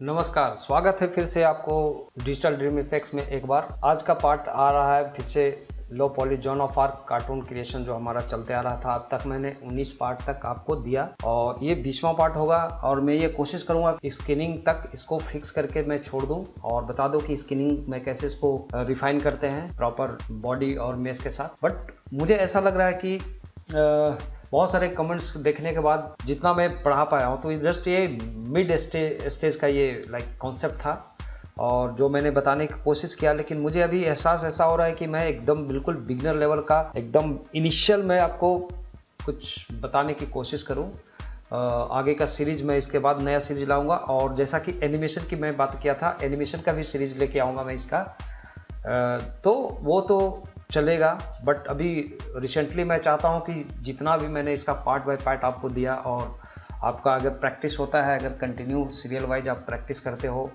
नमस्कार, स्वागत है फिर से आपको डिजिटल ड्रीम इफेक्ट्स में एक बार। आज का पार्ट आ रहा है फिर से low poly Joan of Arc cartoon creation जो हमारा चलते आ रहा था। अब तक मैंने 19 पार्ट तक आपको दिया और ये 20वां पार्ट होगा और मैं ये कोशिश करूंगा कि स्किनिंग तक इसको फिक्स करके मैं छोड़ दूं और बता दूं कि स्किनिंग में कैसे इसको रिफाइन करते हैं प्रॉपर बॉडी और मेस के साथ। बट मुझे ऐसा लग रहा है कि बहुत सारे कमेंट्स देखने के बाद जितना मैं पढ़ा पाया हूँ तो जस्ट ये मिड स्टेज का ये कॉन्सेप्ट था और जो मैंने बताने की कोशिश किया, लेकिन मुझे अभी एहसास ऐसा हो रहा है कि मैं एकदम बिल्कुल बिगिनर लेवल का एकदम इनिशियल मैं आपको कुछ बताने की कोशिश करूँ। आगे का सीरीज मैं इसके बाद नया सीरीज लाऊंगा और जैसा कि एनिमेशन की मैं बात किया था, एनिमेशन का भी सीरीज लेके आऊँगा मैं इसका। तो वो तो चलेगा, बट अभी रिसेंटली मैं चाहता हूँ कि जितना भी मैंने इसका पार्ट बाय पार्ट आपको दिया और आपका अगर प्रैक्टिस होता है, अगर कंटिन्यू सीरियल वाइज आप प्रैक्टिस करते हो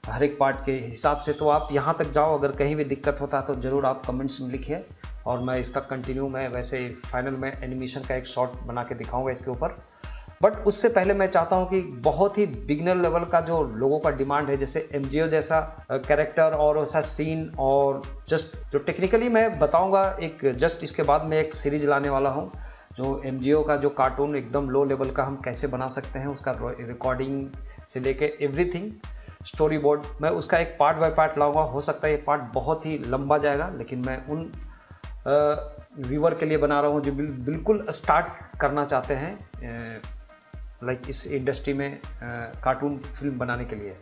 हर एक पार्ट के हिसाब से, तो आप यहाँ तक जाओ। अगर कहीं भी दिक्कत होता है तो ज़रूर आप कमेंट्स में लिखिए और मैं इसका कंटिन्यू मैं वैसे फाइनल में एनिमेशन का एक शॉर्ट बना के दिखाऊँगा इसके ऊपर। बट उससे पहले मैं चाहता हूं कि बहुत ही बिगिनर लेवल का जो लोगों का डिमांड है, जैसे एमजीओ जैसा कैरेक्टर और वैसा सीन, और जस्ट जो टेक्निकली मैं बताऊंगा एक जस्ट इसके बाद मैं एक सीरीज लाने वाला हूं जो एमजीओ का जो कार्टून एकदम लो लेवल का हम कैसे बना सकते हैं, उसका रिकॉर्डिंग से लेके एवरीथिंग स्टोरी बोर्ड, मैं उसका एक पार्ट बाय पार्ट लाऊंगा। हो सकता है ये पार्ट बहुत ही लंबा जाएगा, लेकिन मैं उन व्यूअर के लिए बना रहा हूँ जो बिल्कुल स्टार्ट करना चाहते हैं इस इंडस्ट्री में कार्टून फिल्म बनाने के लिए।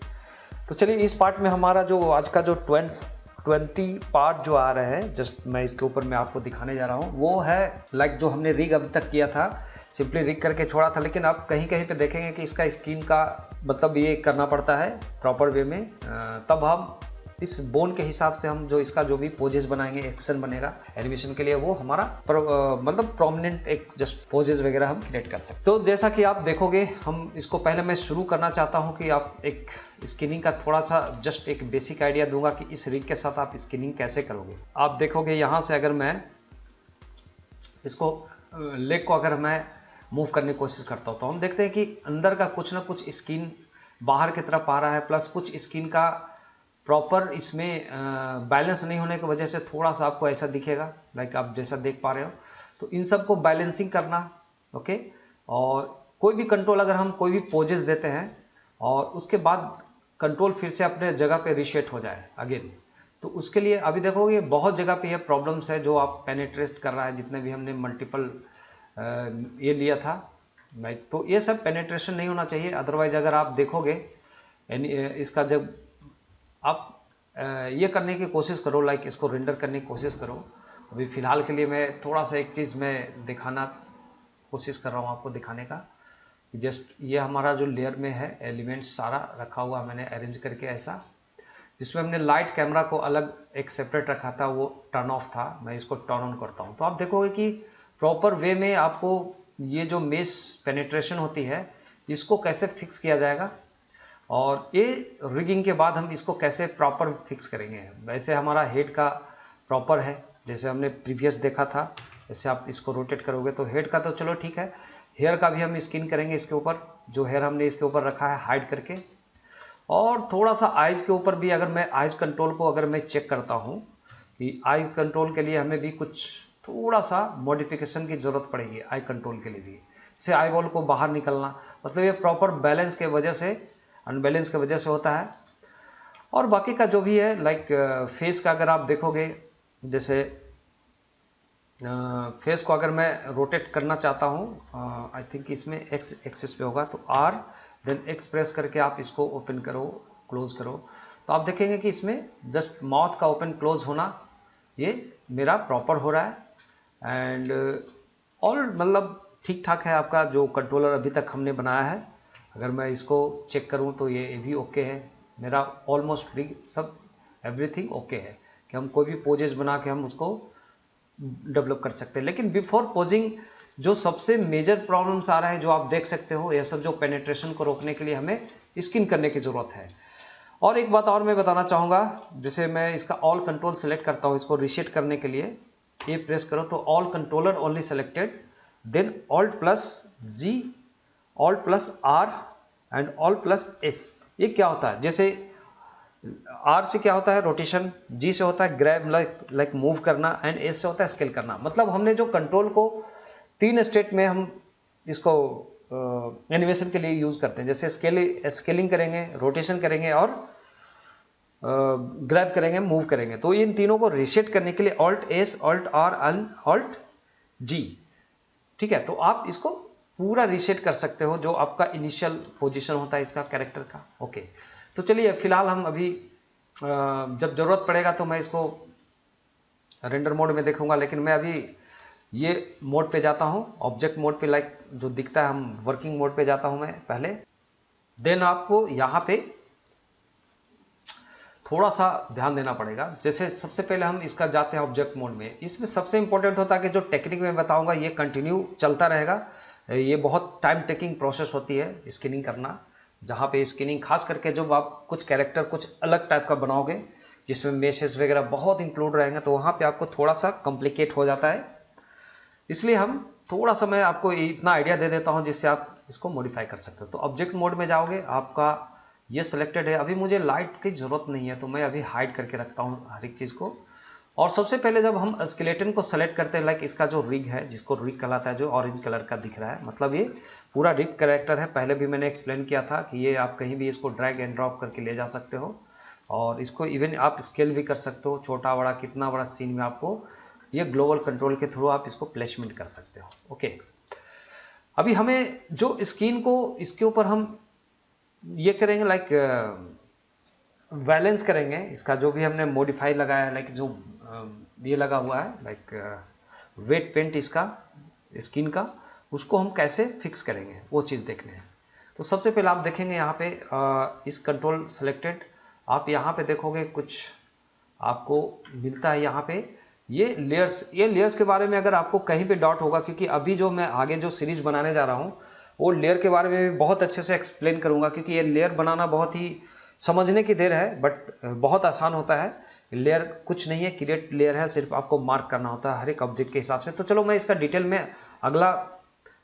तो चलिए इस पार्ट में हमारा जो आज का जो 20 पार्ट जो आ रहे हैं, जस्ट मैं इसके ऊपर मैं आपको दिखाने जा रहा हूँ, वो है जो हमने रिग अभी तक किया था, सिंपली रिग करके छोड़ा था। लेकिन आप कहीं कहीं पे देखेंगे कि इसका स्किन का मतलब ये करना पड़ता है प्रॉपर वे में, तब हम इस बोन के हिसाब से हम जो इसका जो भी पोजेस बनाएंगे, एक्शन बनेगा एनिमेशन के लिए, वो हमारा मतलब प्रोमिनेंट एक जस्ट पोजेस वगैरह हम क्रिएट कर सकते। तो जैसा कि आप देखोगे, हम इसको पहले मैं शुरू करना चाहता हूं कि आप एक स्किनिंग का थोड़ा सा जस्ट एक बेसिक आइडिया दूंगा कि इस रिग के साथ आप स्किनिंग कैसे करोगे। आप देखोगे यहाँ से अगर मैं इसको लेग को अगर मैं मूव करने की कोशिश करता हूँ तो हम देखते हैं कि अंदर का कुछ ना कुछ स्किन बाहर की तरफ आ रहा है, प्लस कुछ स्किन का प्रॉपर इसमें बैलेंस नहीं होने की वजह से थोड़ा सा आपको ऐसा दिखेगा, आप जैसा देख पा रहे हो। तो इन सब को बैलेंसिंग करना, ओके। और कोई भी कंट्रोल अगर हम कोई भी पोजेस देते हैं और उसके बाद कंट्रोल फिर से अपने जगह पे रीसेट हो जाए अगेन, तो उसके लिए अभी देखोगे बहुत जगह पे ये प्रॉब्लम्स है जो आप पेनिट्रेट कर रहा है, जितने भी हमने मल्टीपल ये लिया था, तो ये सब पेनिट्रेशन नहीं होना चाहिए। अदरवाइज अगर आप देखोगे इसका जब आप ये करने की कोशिश करो, इसको रेंडर करने की कोशिश करो। अभी फ़िलहाल के लिए मैं थोड़ा सा एक चीज़ मैं दिखाना कोशिश कर रहा हूँ आपको दिखाने का, जस्ट ये हमारा जो लेयर में है एलिमेंट्स सारा रखा हुआ मैंने अरेंज करके ऐसा, जिसमें हमने लाइट कैमरा को अलग एक सेपरेट रखा था, वो टर्न ऑफ था। मैं इसको टर्न ऑन करता हूँ तो आप देखोगे कि प्रॉपर वे में आपको ये जो मेश पेनिट्रेशन होती है इसको कैसे फिक्स किया जाएगा और ये रिगिंग के बाद हम इसको कैसे प्रॉपर फिक्स करेंगे। वैसे हमारा हेड का प्रॉपर है, जैसे हमने प्रीवियस देखा था, जैसे आप इसको रोटेट करोगे तो हेड का तो चलो ठीक है, हेयर का भी हम स्किन करेंगे इसके ऊपर, जो हेयर हमने इसके ऊपर रखा है हाइड करके। और थोड़ा सा आइज के ऊपर भी अगर मैं आइज कंट्रोल को अगर मैं चेक करता हूँ कि आइज कंट्रोल के लिए हमें भी कुछ थोड़ा सा मॉडिफिकेशन की ज़रूरत पड़ेगी आई कंट्रोल के लिए भी, से आई बॉल को बाहर निकलना, मतलब ये प्रॉपर बैलेंस के वजह से, अनबैलेंस की वजह से होता है। और बाकी का जो भी है फेस का अगर आप देखोगे, जैसे फेस को अगर मैं रोटेट करना चाहता हूँ, आई थिंक इसमें एक्स एक्सिस पे होगा, तो आर देन एक्स प्रेस करके आप इसको ओपन करो क्लोज करो, तो आप देखेंगे कि इसमें जस्ट माउथ का ओपन क्लोज होना ये मेरा प्रॉपर हो रहा है। एंड ऑल मतलब ठीक ठाक है आपका जो कंट्रोलर अभी तक हमने बनाया है। अगर मैं इसको चेक करूं तो ये भी ओके है, मेरा ऑलमोस्ट रिग सब एवरीथिंग ओके है कि हम कोई भी पोजेस बना के हम उसको डेवलप कर सकते हैं। लेकिन बिफोर पोजिंग जो सबसे मेजर प्रॉब्लम्स आ रहा है, जो आप देख सकते हो, यह सब जो पेनिट्रेशन को रोकने के लिए हमें स्किन करने की ज़रूरत है। और एक बात और मैं बताना चाहूँगा, जैसे मैं इसका ऑल कंट्रोल सेलेक्ट करता हूँ, इसको रीसेट करने के लिए ये प्रेस करो तो all controller only selected, then alt plus G, alt plus R and alt plus S, ये क्या होता है, जैसे आर से क्या होता है रोटेशन, जी से होता है ग्रैब लाइक मूव करना, एंड एस से होता है स्केल करना। मतलब हमने जो कंट्रोल को 3 स्टेट में हम इसको एनिमेशन के लिए यूज करते हैं, जैसे स्केलिंग करेंगे, रोटेशन करेंगे और ग्रैब करेंगे, मूव करेंगे। तो इन तीनों को रीसेट करने के लिए Alt S, Alt R, Alt G, ठीक है। तो आप इसको पूरा रीसेट कर सकते हो जो आपका इनिशियल पोजीशन होता है इसका कैरेक्टर का। ओके, तो चलिए फिलहाल हम अभी जब जरूरत पड़ेगा तो मैं इसको रेंडर मोड में देखूंगा, लेकिन मैं अभी ये मोड पे जाता हूं, ऑब्जेक्ट मोड पे, लाइक जो दिखता है, हम वर्किंग मोड पे जाता हूं मैं पहले। देन आपको यहाँ पे थोड़ा सा ध्यान देना पड़ेगा। जैसे सबसे पहले हम इसका जाते हैं ऑब्जेक्ट मोड में। इसमें सबसे इंपॉर्टेंट होता है कि जो टेक्निक में बताऊंगा ये कंटिन्यू चलता रहेगा। ये बहुत टाइम टेकिंग प्रोसेस होती है स्कैनिंग करना, जहाँ पे स्कैनिंग खास करके जब आप कुछ कैरेक्टर कुछ अलग टाइप का बनाओगे जिसमें मेसेज वगैरह बहुत इंक्लूड रहेंगे, तो वहाँ पे आपको थोड़ा सा कॉम्प्लिकेट हो जाता है। इसलिए हम थोड़ा सा, मैं आपको इतना आइडिया दे देता हूँ जिससे आप इसको मॉडिफाई कर सकते हो। तो ऑब्जेक्ट मोड में जाओगे, आपका ये सिलेक्टेड है। अभी मुझे लाइट की जरूरत नहीं है तो मैं अभी हाइड करके रखता हूँ हर एक चीज़ को। और सबसे पहले जब हम स्केलेटन को सेलेक्ट करते हैं, लाइक इसका जो रिग है, जिसको रिग कहलाता है, जो ऑरेंज कलर का दिख रहा है, मतलब ये पूरा रिग कैरेक्टर है। पहले भी मैंने एक्सप्लेन किया था कि ये आप कहीं भी इसको ड्रैग एंड ड्रॉप करके ले जा सकते हो, और इसको इवन आप स्केल भी कर सकते हो, छोटा बड़ा कितना बड़ा सीन में आपको ये ग्लोबल कंट्रोल के थ्रू आप इसको प्लेसमेंट कर सकते हो। ओके, अभी हमें जो स्क्रीन को इसके ऊपर हम ये करेंगे, लाइक बैलेंस करेंगे इसका, जो भी हमने मॉडिफाई लगाया है, लाइक जो ये लगा हुआ है, लाइक वेट पेंट इसका स्किन का, उसको हम कैसे फिक्स करेंगे वो चीज़ देखने हैं। तो सबसे पहले आप देखेंगे यहाँ पे इस कंट्रोल सेलेक्टेड, आप यहाँ पे देखोगे कुछ आपको मिलता है यहाँ पे ये लेयर्स। ये लेयर्स के बारे में अगर आपको कहीं पे डाउट होगा, क्योंकि अभी जो मैं आगे जो सीरीज बनाने जा रहा हूँ वो लेयर के बारे में भी बहुत अच्छे से एक्सप्लेन करूँगा, क्योंकि ये लेयर बनाना बहुत ही समझने की देर है, बट बहुत आसान होता है। लेयर कुछ नहीं है, क्रिएट लेयर है, सिर्फ आपको मार्क करना होता है हर एक ऑब्जेक्ट के हिसाब से। तो चलो मैं इसका डिटेल में अगला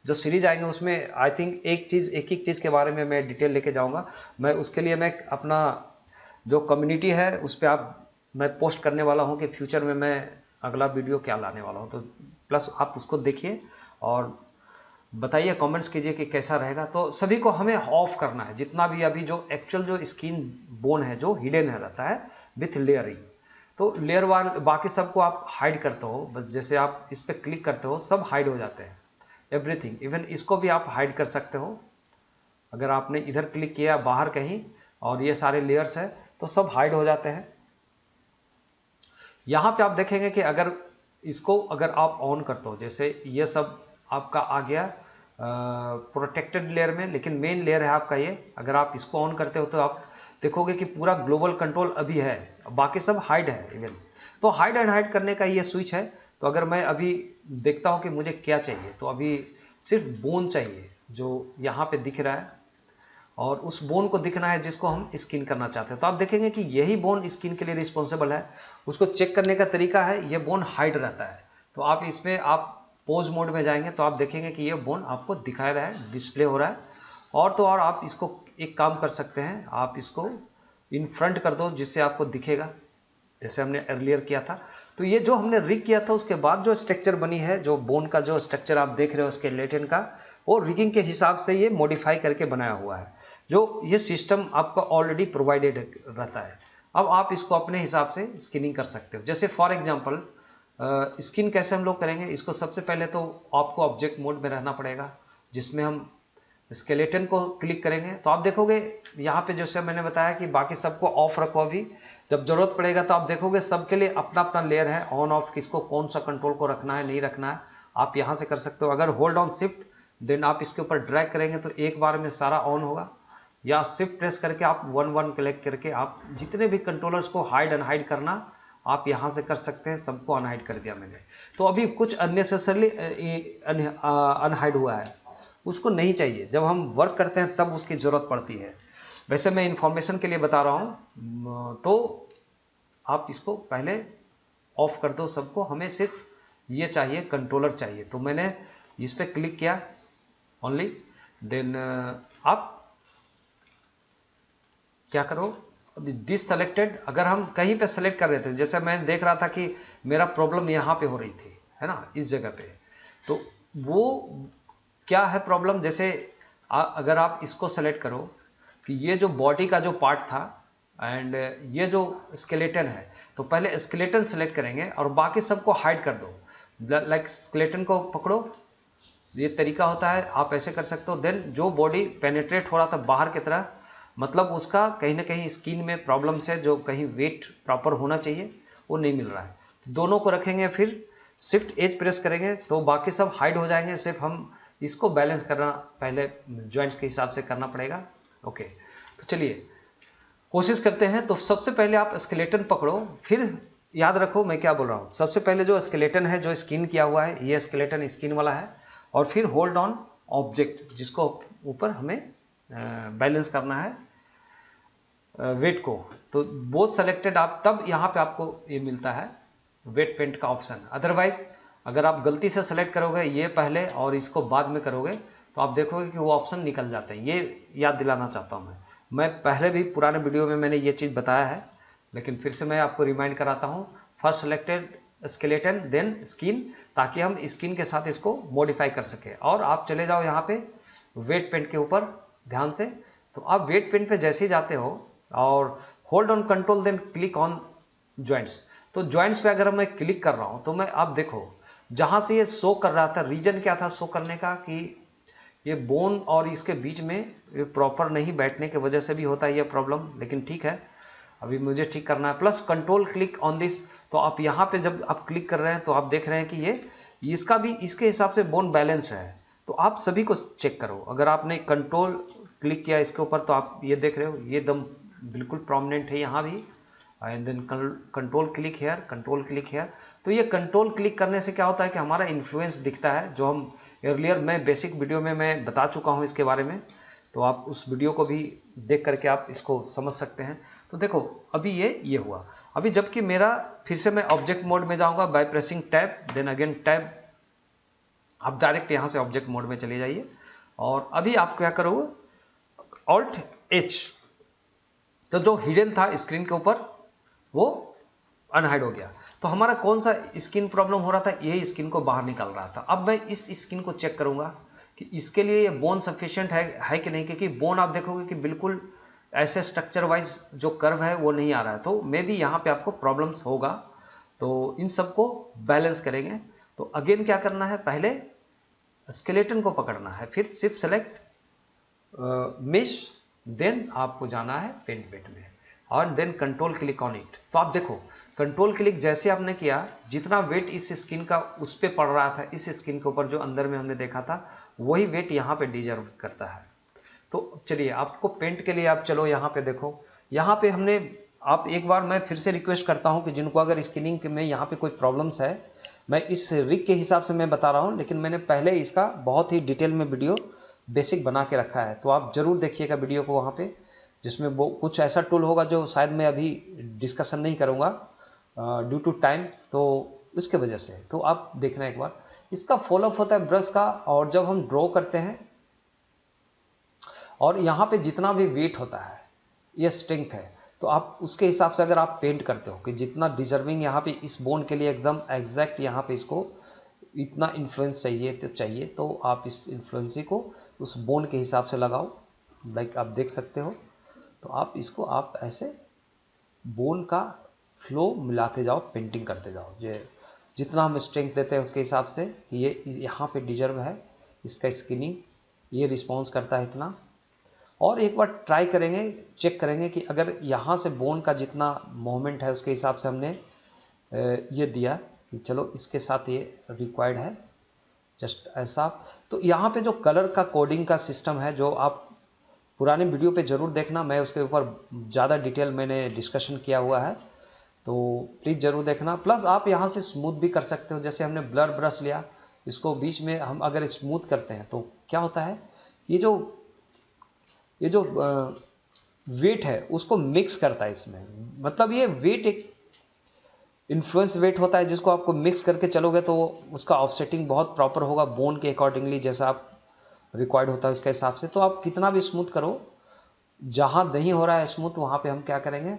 जो सीरीज आएंगे उसमें आई थिंक एक एक चीज़ के बारे में मैं डिटेल लेके जाऊँगा। मैं उसके लिए मैं अपना जो कम्युनिटी है उस पर मैं पोस्ट करने वाला हूँ कि फ्यूचर में मैं अगला वीडियो क्या लाने वाला हूँ। तो प्लस आप उसको देखिए और बताइए, कमेंट्स कीजिए कि कैसा रहेगा। तो सभी को हमें ऑफ करना है, जितना भी अभी जो एक्चुअल जो स्किन बोन है जो हिडन है रहता है विथ लेयरिंग। तो लेयर वाल बाकी सबको आप हाइड करते हो, बस जैसे आप इस पर क्लिक करते हो सब हाइड हो जाते हैं, एवरीथिंग। इवन इसको भी आप हाइड कर सकते हो। अगर आपने इधर क्लिक किया बाहर कहीं और ये सारे लेयर्स है तो सब हाइड हो जाते हैं। यहाँ पे आप देखेंगे कि अगर इसको अगर आप ऑन करते हो, जैसे ये सब आपका आ गया प्रोटेक्टेड लेयर में, लेकिन मेन लेयर है आपका ये। अगर आप इसको ऑन करते हो तो आप देखोगे कि पूरा ग्लोबल कंट्रोल अभी है, बाकी सब हाइड है इवन। तो हाइड एंड हाइड करने का ये स्विच है। तो अगर मैं अभी देखता हूँ कि मुझे क्या चाहिए, तो अभी सिर्फ बोन चाहिए जो यहाँ पे दिख रहा है, और उस बोन को दिखना है जिसको हम स्किन करना चाहते हैं। तो आप देखेंगे कि यही बोन स्किन के लिए रिस्पॉन्सिबल है। उसको चेक करने का तरीका है, ये बोन हाइड रहता है। तो आप इसमें आप पोज मोड में जाएंगे तो आप देखेंगे कि ये बोन आपको दिखा रहा है, डिस्प्ले हो रहा है। और तो और आप इसको एक काम कर सकते हैं, आप इसको इन फ्रंट कर दो जिससे आपको दिखेगा, जैसे हमने अर्लियर किया था। तो ये जो हमने रिग किया था उसके बाद जो स्ट्रक्चर बनी है, जो बोन का जो स्ट्रक्चर आप देख रहे हो स्केलेटन का, वो रिगिंग के हिसाब से ये मॉडिफाई करके बनाया हुआ है, जो ये सिस्टम आपका ऑलरेडी प्रोवाइडेड रहता है। अब आप इसको अपने हिसाब से स्किनिंग कर सकते हो। जैसे फॉर एग्जांपल स्किन कैसे हम लोग करेंगे, इसको सबसे पहले तो आपको ऑब्जेक्ट मोड में रहना पड़ेगा, जिसमें हम स्केलेटन को क्लिक करेंगे। तो आप देखोगे यहाँ पे जैसे मैंने बताया कि बाकी सबको ऑफ रखो, अभी जब जरूरत पड़ेगा तो आप देखोगे सबके लिए अपना अपना लेयर है, ऑन ऑफ, किसको कौन सा कंट्रोल को रखना है नहीं रखना है आप यहाँ से कर सकते हो। अगर होल्ड ऑन शिफ्ट देन आप इसके ऊपर ड्रैग करेंगे तो एक बार में सारा ऑन होगा, या शिफ्ट प्रेस करके आप 1 क्लिक करके आप जितने भी कंट्रोलर्स को हाइड अनहाइड करना आप यहाँ से कर सकते हैं। सबको अनहाइड कर दिया मैंने। तो अभी कुछ अननेसेसरली अनहाइड हुआ है, उसको नहीं चाहिए। जब हम वर्क करते हैं तब उसकी ज़रूरत पड़ती है। वैसे मैं इन्फॉर्मेशन के लिए बता रहा हूँ, तो आप इसको पहले ऑफ कर दो सबको। हमें सिर्फ ये चाहिए, कंट्रोलर चाहिए। तो मैंने इस पर क्लिक किया ओनली, देन आप क्या करो, अभी दिस सेलेक्टेड, अगर हम कहीं पे सेलेक्ट कर रहे थे, जैसे मैं देख रहा था कि मेरा प्रॉब्लम यहाँ पे हो रही थी, है ना, इस जगह पे, तो वो क्या है प्रॉब्लम, जैसे अगर आप इसको सेलेक्ट करो कि ये जो बॉडी का जो पार्ट था एंड ये जो स्केलेटन है, तो पहले स्केलेटन सेलेक्ट करेंगे और बाकी सबको हाइड कर दो, लाइक स्केलेटन को पकड़ो, ये तरीका होता है, आप ऐसे कर सकते हो। देन जो बॉडी पेनिट्रेट हो रहा था बाहर की तरह, मतलब उसका कहीं ना कहीं स्किन में प्रॉब्लम्स है, जो कहीं वेट प्रॉपर होना चाहिए वो नहीं मिल रहा है, दोनों को रखेंगे, फिर शिफ्ट एज प्रेस करेंगे तो बाकी सब हाइड हो जाएंगे, सिर्फ हम इसको बैलेंस करना पहले जॉइंट्स के हिसाब से करना पड़ेगा। ओके, तो चलिए कोशिश करते हैं। तो सबसे पहले आप स्केलेटन पकड़ो, फिर याद रखो मैं क्या बोल रहा हूँ, सबसे पहले जो स्केलेटन है, जो स्किन किया हुआ है, ये स्केलेटन स्किन वाला है, और फिर होल्ड ऑन ऑब्जेक्ट, जिसको ऊपर हमें बैलेंस करना है वेट को, तो बोथ सेलेक्टेड, आप तब यहाँ पे आपको ये मिलता है वेट पेंट का ऑप्शन। अदरवाइज अगर आप गलती से सेलेक्ट करोगे ये पहले और इसको बाद में करोगे, तो आप देखोगे कि वो ऑप्शन निकल जाते हैं। ये याद दिलाना चाहता हूँ मैं पहले भी पुराने वीडियो में मैंने ये चीज़ बताया है, लेकिन फिर से मैं आपको रिमाइंड कराता हूँ। First selected skeleton, then skin, ताकि हम स्किन के साथ इसको मॉडिफाई कर सके। और आप चले जाओ यहाँ पे वेट पेंट के ऊपर ध्यान से, तो आप वेट पेंट पे जैसे ही जाते हो और hold on control, then click on joints, तो जॉइंट्स पे अगर मैं क्लिक कर रहा हूँ तो मैं, आप देखो जहाँ से ये शो कर रहा था, रीजन क्या था शो करने का, कि ये बोन और इसके बीच में ये प्रॉपर नहीं बैठने की वजह से भी होता है ये प्रॉब्लम, लेकिन ठीक है अभी मुझे ठीक करना है। Plus control click on this, तो आप यहाँ पे जब आप क्लिक कर रहे हैं तो आप देख रहे हैं कि ये इसका भी इसके हिसाब से बोन बैलेंस है। तो आप सभी को चेक करो, अगर आपने कंट्रोल क्लिक किया इसके ऊपर तो आप ये देख रहे हो ये दम बिल्कुल प्रोमिनेंट है यहाँ भी, and then control click here, control click here. तो ये कंट्रोल क्लिक करने से क्या होता है कि हमारा इन्फ्लुएंस दिखता है, जो हम अर्लियर मैं बेसिक वीडियो में मैं बता चुका हूँ इसके बारे में, तो आप उस वीडियो को भी देख करके आप इसको समझ सकते हैं। तो देखो अभी ये हुआ, अभी जबकि मेरा फिर से मैं ऑब्जेक्ट मोड में जाऊंगा by pressing tab, then again tab, आप डायरेक्ट यहाँ से ऑब्जेक्ट मोड में चले जाइए, और अभी आप क्या करोगे ऑल्ट एच, तो जो हिडन था स्क्रीन के ऊपर वो अनहाइड हो गया। तो हमारा कौन सा स्किन प्रॉब्लम हो रहा था, यही स्किन को बाहर निकाल रहा था। अब मैं इस स्किन को चेक करूंगा कि इसके लिए ये बोन सफिशिएंट है कि नहीं, क्योंकि बोन आप देखोगे कि बिल्कुल ऐसे स्ट्रक्चर वाइज जो कर्व है वो नहीं आ रहा है, तो मे बी यहाँ पे आपको प्रॉब्लम्स होगा। तो इन सबको बैलेंस करेंगे, तो अगेन क्या करना है, पहले स्केलेटन को पकड़ना है, फिर शिफ्ट सेलेक्ट मेश, देन आपको जाना है पेंट बेट में, और then control click on it. तो आप देखो कंट्रोल क्लिक जैसे आपने किया, जितना वेट इस स्किन का उस पर पड़ रहा था, इस स्किन के ऊपर जो अंदर में हमने देखा था, वही वेट यहाँ पे डिजर्व करता है। तो चलिए आपको पेंट के लिए आप चलो यहाँ पे देखो, यहाँ पे हमने, आप एक बार मैं फिर से रिक्वेस्ट करता हूँ कि जिनको अगर स्किनिंग में यहाँ पे कोई प्रॉब्लम्स है, मैं इस रिग के हिसाब से मैं बता रहा हूँ, लेकिन मैंने पहले इसका बहुत ही डिटेल में वीडियो बेसिक बना के रखा है, तो आप जरूर देखिएगा वीडियो को वहाँ पे, जिसमें वो कुछ ऐसा टूल होगा जो शायद मैं अभी डिस्कशन नहीं करूँगा ड्यू टू टाइम, तो उसके वजह से। तो आप देखना एक बार, इसका फॉलोअप होता है ब्रश का, और जब हम ड्रॉ करते हैं और यहाँ पे जितना भी वेट होता है, ये स्ट्रेंथ है, तो आप उसके हिसाब से अगर आप पेंट करते हो कि जितना डिजर्विंग यहाँ पे इस बोन के लिए एकदम एग्जैक्ट यहाँ पे इसको इतना इन्फ्लुएंस चाहिए, तो आप इस इन्फ्लुएंसी को उस बोन के हिसाब से लगाओ, लाइक आप देख सकते हो। तो आप इसको आप ऐसे बोन का फ्लो मिलाते जाओ, पेंटिंग करते जाओ, ये जितना हम स्ट्रेंथ देते हैं उसके हिसाब से, ये यहाँ पे डिजर्व है, इसका स्किनिंग ये रिस्पॉन्स करता है इतना। और एक बार ट्राई करेंगे, चेक करेंगे कि अगर यहाँ से बोन का जितना मूवमेंट है उसके हिसाब से हमने ये दिया कि चलो इसके साथ ये रिक्वायर्ड है, जस्ट ऐसा। तो यहाँ पे जो कलर का कोडिंग का सिस्टम है, जो आप पुराने वीडियो पे ज़रूर देखना, मैं उसके ऊपर ज़्यादा डिटेल मैंने डिस्कशन किया हुआ है, तो प्लीज़ ज़रूर देखना। प्लस आप यहाँ से स्मूथ भी कर सकते हो, जैसे हमने ब्लर ब्रश लिया, इसको बीच में हम अगर स्मूथ करते हैं तो क्या होता है, ये जो वेट है उसको मिक्स करता है इसमें, मतलब ये वेट एक इन्फ्लुएंस वेट होता है, जिसको आपको मिक्स करके चलोगे तो उसका ऑफसेटिंग बहुत प्रॉपर होगा बोन के अकॉर्डिंगली, जैसा आप रिक्वायर्ड होता है उसके हिसाब से। तो आप कितना भी स्मूथ करो, जहाँ नहीं हो रहा है स्मूथ वहाँ पे हम क्या करेंगे,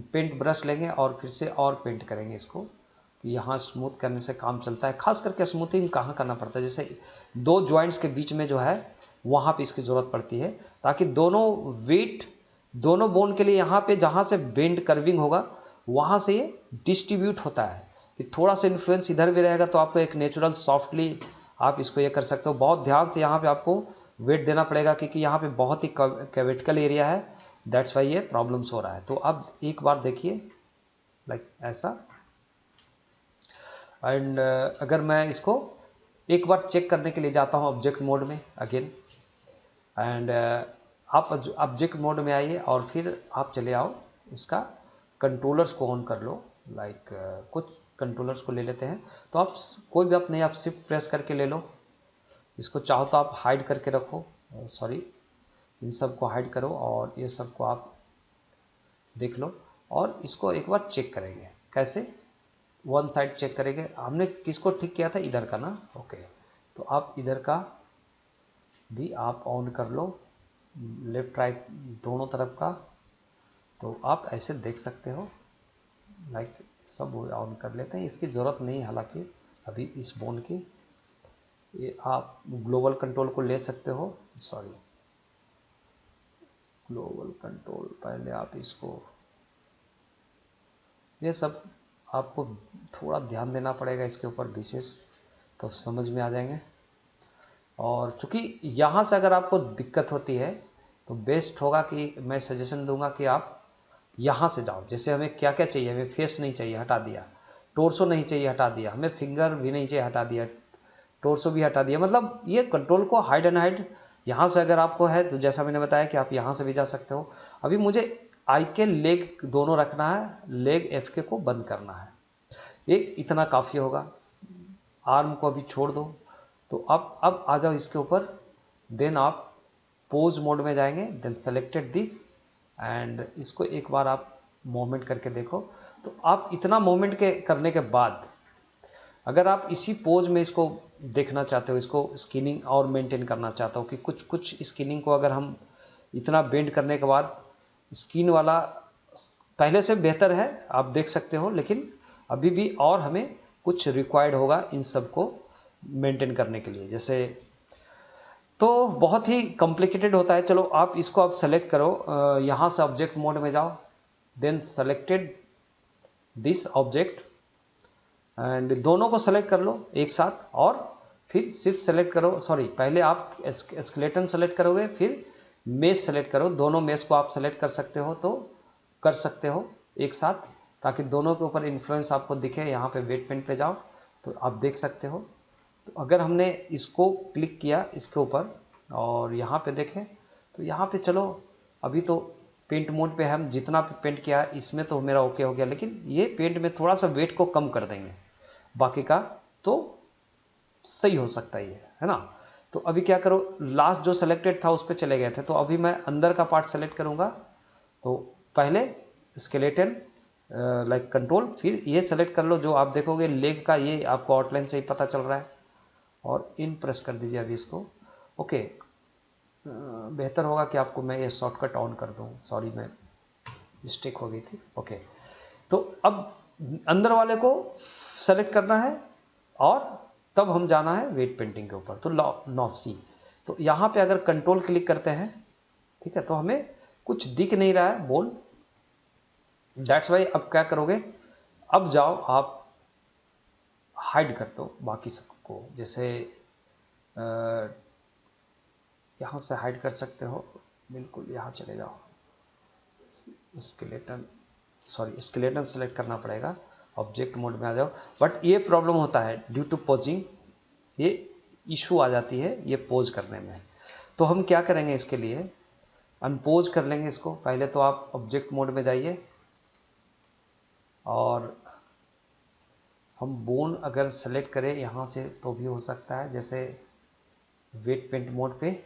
पेंट ब्रश लेंगे और फिर से और पेंट करेंगे इसको, कि यहाँ स्मूथ करने से काम चलता है। खास करके स्मूथिंग कहाँ करना पड़ता है, जैसे दो जॉइंट्स के बीच में जो है वहाँ पे इसकी ज़रूरत पड़ती है, ताकि दोनों वेट दोनों बोन के लिए यहाँ पे जहाँ से बेंड कर्विंग होगा वहाँ से ये डिस्ट्रीब्यूट होता है, कि थोड़ा सा इन्फ्लुएंस इधर भी रहेगा तो आपको एक नेचुरल सॉफ्टली आप इसको ये कर सकते हो। बहुत ध्यान से यहाँ पे आपको वेट देना पड़ेगा, क्योंकि यहाँ पे बहुत ही कैविटिकल एरिया है, दैट्स वाई ये प्रॉब्लम्स हो रहा है। तो अब एक बार देखिए लाइक ऐसा, एंड अगर मैं इसको एक बार चेक करने के लिए जाता हूँ ऑब्जेक्ट मोड में अगेन, एंड आप ऑब्जेक्ट मोड में आइए और फिर आप चले आओ इसका कंट्रोलर्स को ऑन कर लो। लाइक कुछ कंट्रोलर्स को ले लेते हैं, तो आप कोई भी बात नहीं, आप शिफ्ट प्रेस करके ले लो इसको, चाहो तो आप हाइड करके रखो, सॉरी इन सब को हाइड करो और ये सब को आप देख लो, और इसको एक बार चेक करेंगे। कैसे? वन साइड चेक करेंगे। हमने किसको ठीक किया था? इधर का ना, ओके। तो आप इधर का भी आप ऑन कर लो, लेफ्ट राइट दोनों तरफ का, तो आप ऐसे देख सकते हो। लाइक सब ऑन कर लेते हैं, इसकी ज़रूरत नहीं हालांकि अभी इस बोन की। ये आप ग्लोबल कंट्रोल को ले सकते हो, सॉरी ग्लोबल कंट्रोल, पहले आप इसको, ये सब आपको थोड़ा ध्यान देना पड़ेगा इसके ऊपर विशेष, तो समझ में आ जाएंगे। और चूँकि यहाँ से अगर आपको दिक्कत होती है तो बेस्ट होगा कि मैं सजेशन दूंगा कि आप यहाँ से जाओ। जैसे हमें क्या क्या चाहिए, हमें फेस नहीं चाहिए, हटा दिया, टोर्सो नहीं चाहिए, हटा दिया, हमें फिंगर भी नहीं चाहिए, हटा दिया, टोर्सो भी हटा दिया। मतलब ये कंट्रोल को हाइड एंड हाइड यहाँ से अगर आपको है तो जैसा मैंने बताया कि आप यहाँ से भी जा सकते हो। अभी मुझे आई के लेग दोनों रखना है, लेग एफ के को बंद करना है, एक इतना काफ़ी होगा। आर्म को अभी छोड़ दो। तो अब आ जाओ इसके ऊपर, देन आप पोज मोड में जाएंगे, देन सेलेक्टेड दिस, एंड इसको एक बार आप मूवमेंट करके देखो। तो आप इतना मूवमेंट के करने के बाद अगर आप इसी पोज में इसको देखना चाहते हो, इसको स्किनिंग और मेंटेन करना चाहता हो कि कुछ स्किनिंग को अगर हम इतना बेंड करने के बाद स्किन वाला पहले से बेहतर है आप देख सकते हो, लेकिन अभी भी और हमें कुछ रिक्वायर्ड होगा इन सब को मेंटेन करने के लिए। जैसे तो बहुत ही कॉम्प्लिकेटेड होता है। चलो आप इसको आप सेलेक्ट करो, यहाँ से ऑब्जेक्ट मोड में जाओ, then selected this object, and दोनों को सेलेक्ट कर लो एक साथ, और फिर सिर्फ सेलेक्ट करो, सॉरी पहले आप स्केलेटन सेलेक्ट करोगे, फिर मेश सेलेक्ट करो। दोनों मेश को आप सेलेक्ट कर सकते हो तो कर सकते हो एक साथ, ताकि दोनों के ऊपर इन्फ्लुएंस आपको दिखे। यहाँ पे वेट पेंट पे जाओ तो आप देख सकते हो। तो अगर हमने इसको क्लिक किया इसके ऊपर और यहाँ पे देखें तो यहाँ पे चलो अभी तो पेंट मोड पे हम जितना पेंट किया इसमें तो मेरा ओके हो गया, लेकिन ये पेंट में थोड़ा सा वेट को कम कर देंगे, बाकी का तो सही हो सकता ही है ना। तो अभी क्या करो, लास्ट जो सेलेक्टेड था उस पर चले गए थे, तो अभी मैं अंदर का पार्ट सेलेक्ट करूँगा। तो पहले स्केलेटन लाइक कंट्रोल, फिर ये सेलेक्ट कर लो जो आप देखोगे लेग का, ये आपको आउटलाइन से ही पता चल रहा है, और इन प्रेस कर दीजिए अभी इसको। ओके, बेहतर होगा कि आपको मैं ये शॉर्टकट ऑन कर दूं, सॉरी मैं मिस्टेक हो गई थी। ओके, तो अब अंदर वाले को सेलेक्ट करना है और तब हम जाना है वेट पेंटिंग के ऊपर। तो नो सी, तो यहाँ पे अगर कंट्रोल क्लिक करते हैं, ठीक है, तो हमें कुछ दिख नहीं रहा है बोल, दैट्स वाई अब क्या करोगे, अब जाओ आप हाइड कर दो बाकी सबको। जैसे यहाँ से हाइड कर सकते हो, बिल्कुल यहाँ चले जाओ, स्केलेटन, सॉरी स्केलेटन सेलेक्ट करना पड़ेगा, ऑब्जेक्ट मोड में आ जाओ। बट ये प्रॉब्लम होता है ड्यू टू पोजिंग, ये इशू आ जाती है ये पोज करने में। तो हम क्या करेंगे, इसके लिए अनपोज कर लेंगे इसको। पहले तो आप ऑब्जेक्ट मोड में जाइए और हम बोन अगर सेलेक्ट करें यहाँ से तो भी हो सकता है, जैसे वेट पेंट मोड पे,